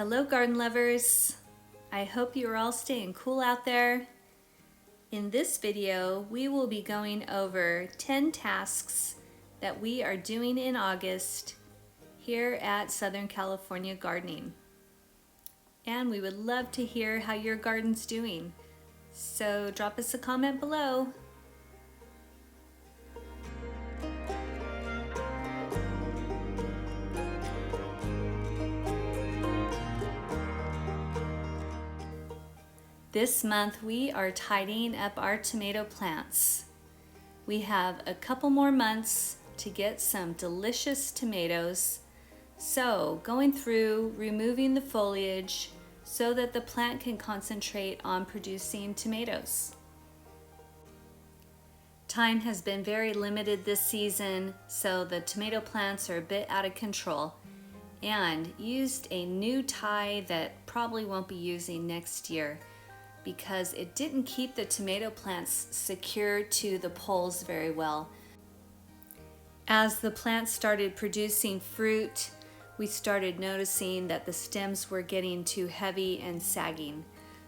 Hello garden lovers! I hope you are all staying cool out there. In this video, we will be going over 10 tasks that we are doing in August here at Southern California Gardening. And we would love to hear how your garden's doing. So drop us a comment below. This month we are tidying up our tomato plants. We have a couple more months to get some delicious tomatoes. So going through removing the foliage so that the plant can concentrate on producing tomatoes. Time has been very limited this season, so the tomato plants are a bit out of control, and used a new tie that probably won't be using next year because it didn't keep the tomato plants secure to the poles very well. As the plants started producing fruit, we started noticing that the stems were getting too heavy and sagging.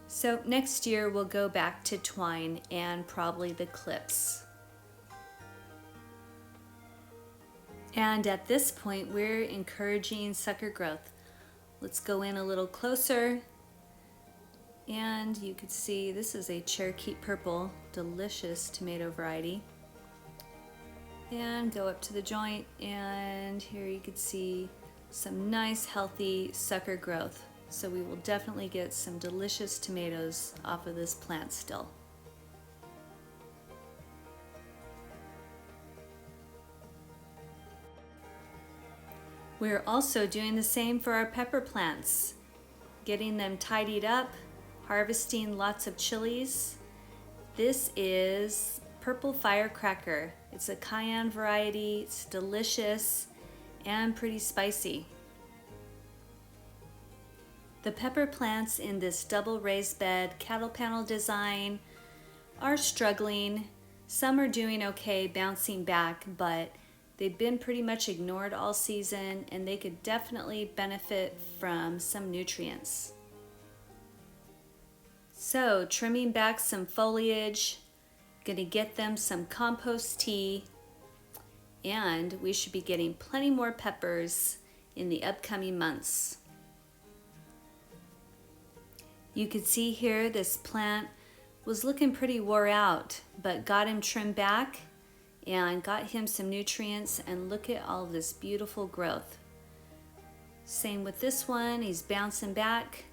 So next year we'll go back to twine and probably the clips. And at this point we're encouraging sucker growth. Let's go in a little closer. And you could see this is a Cherokee Purple, delicious tomato variety. And go up to the joint, and here you could see some nice healthy sucker growth. So we will definitely get some delicious tomatoes off of this plant still. We're also doing the same for our pepper plants, getting them tidied up, harvesting lots of chilies. This is Purple Firecracker. It's a cayenne variety. It's delicious and pretty spicy. The pepper plants in this double raised bed cattle panel design are struggling. Some are doing okay, bouncing back, but they've been pretty much ignored all season, and they could definitely benefit from some nutrients. So trimming back some foliage, gonna get them some compost tea, and we should be getting plenty more peppers in the upcoming months. You can see here this plant was looking pretty wore out, but got him trimmed back and got him some nutrients, and look at all this beautiful growth. Same with this one, he's bouncing back.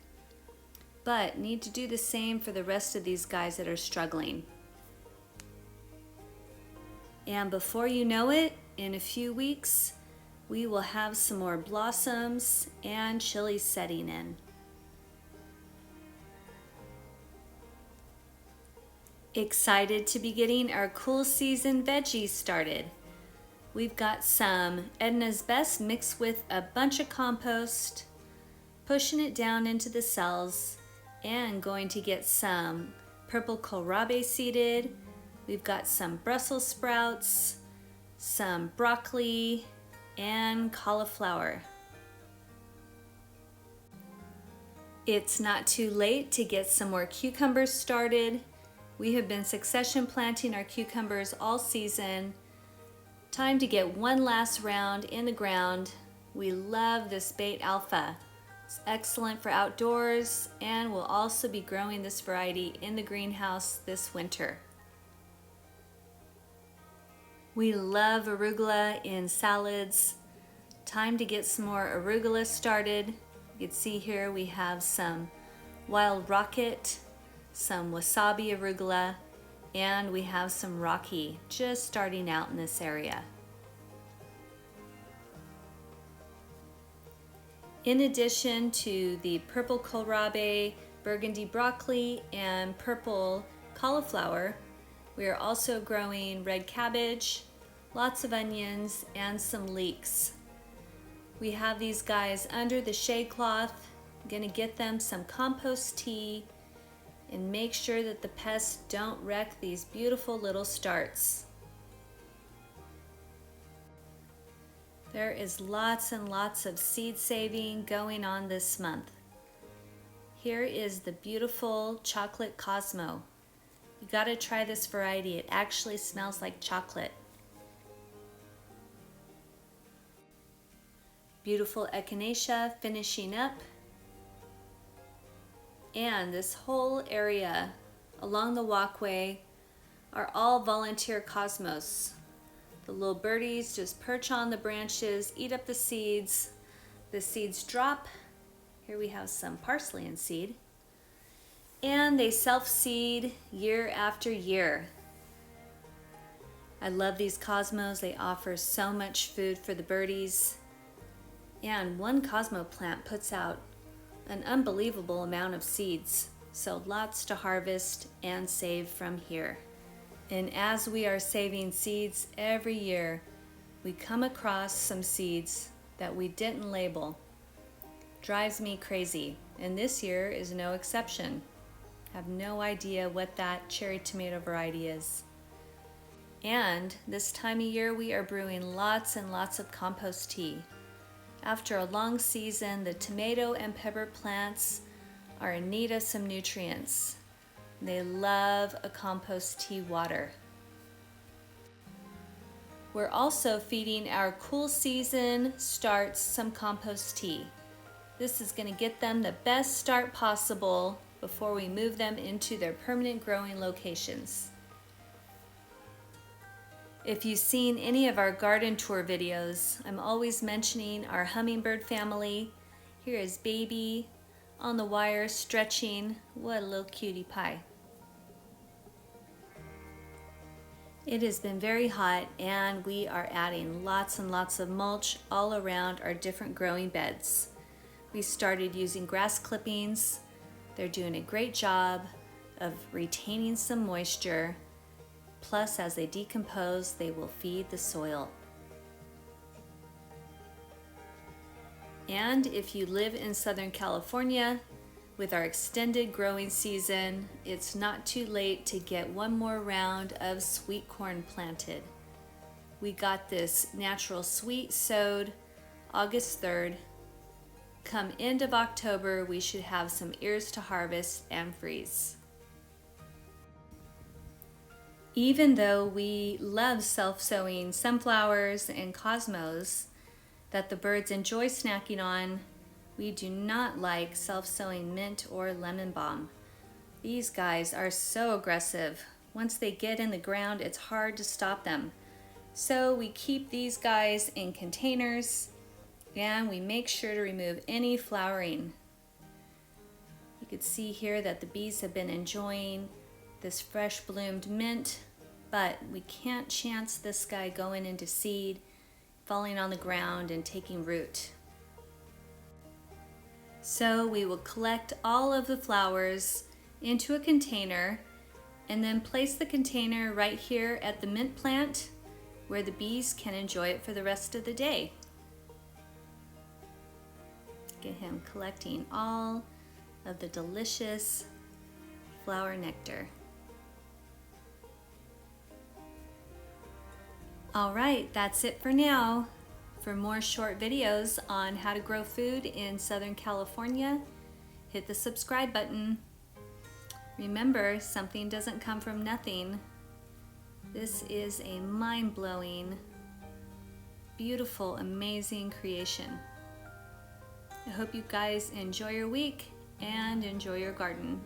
But need to do the same for the rest of these guys that are struggling. And before you know it, in a few weeks, we will have some more blossoms and chilies setting in. Excited to be getting our cool season veggies started. We've got some Edna's Best mixed with a bunch of compost, pushing it down into the cells, and going to get some purple kohlrabi seeded. We've got some Brussels sprouts, some broccoli, and cauliflower. It's not too late to get some more cucumbers started. We have been succession planting our cucumbers all season. Time to get one last round in the ground. We love this bait alpha. It's excellent for outdoors, and we'll also be growing this variety in the greenhouse this winter. We love arugula in salads. Time to get some more arugula started. You can see here we have some wild rocket, some wasabi arugula, and we have some rocky just starting out in this area. In addition to the purple kohlrabi, burgundy broccoli, and purple cauliflower, we are also growing red cabbage, lots of onions, and some leeks. We have these guys under the shade cloth. I'm gonna get them some compost tea and make sure that the pests don't wreck these beautiful little starts. There is lots and lots of seed saving going on this month. Here is the beautiful chocolate Cosmo. You gotta try this variety. It actually smells like chocolate. Beautiful echinacea finishing up. And this whole area along the walkway are all volunteer cosmos. The little birdies just perch on the branches, eat up the seeds. The seeds drop. Here we have some parsley in seed. And they self-seed year after year. I love these cosmos. They offer so much food for the birdies. And one cosmo plant puts out an unbelievable amount of seeds. So lots to harvest and save from here. And as we are saving seeds every year, we come across some seeds that we didn't label. Drives me crazy, and this year is no exception. Have no idea what that cherry tomato variety is. And this time of year we are brewing lots and lots of compost tea. After a long season, the tomato and pepper plants are in need of some nutrients. They love a compost tea water. We're also feeding our cool season starts some compost tea. This is going to get them the best start possible before we move them into their permanent growing locations. If you've seen any of our garden tour videos, I'm always mentioning our hummingbird family. Here is baby on the wire stretching. What a little cutie pie. It has been very hot and we are adding lots and lots of mulch all around our different growing beds. We started using grass clippings. They're doing a great job of retaining some moisture. Plus, as they decompose, they will feed the soil. And if you live in Southern California, with our extended growing season, it's not too late to get one more round of sweet corn planted. We got this natural sweet sowed August 3rd. Come end of October, we should have some ears to harvest and freeze. Even though we love self-sowing sunflowers and cosmos that the birds enjoy snacking on, we do not like self-sowing mint or lemon balm. These guys are so aggressive. Once they get in the ground, it's hard to stop them. So we keep these guys in containers and we make sure to remove any flowering. You can see here that the bees have been enjoying this fresh bloomed mint, but we can't chance this guy going into seed, falling on the ground and taking root. So we will collect all of the flowers into a container and then place the container right here at the mint plant where the bees can enjoy it for the rest of the day. Get him collecting all of the delicious flower nectar. All right, that's it for now. For more short videos on how to grow food in Southern California, hit the subscribe button. Remember, something doesn't come from nothing. This is a mind-blowing, beautiful, amazing creation. I hope you guys enjoy your week and enjoy your garden.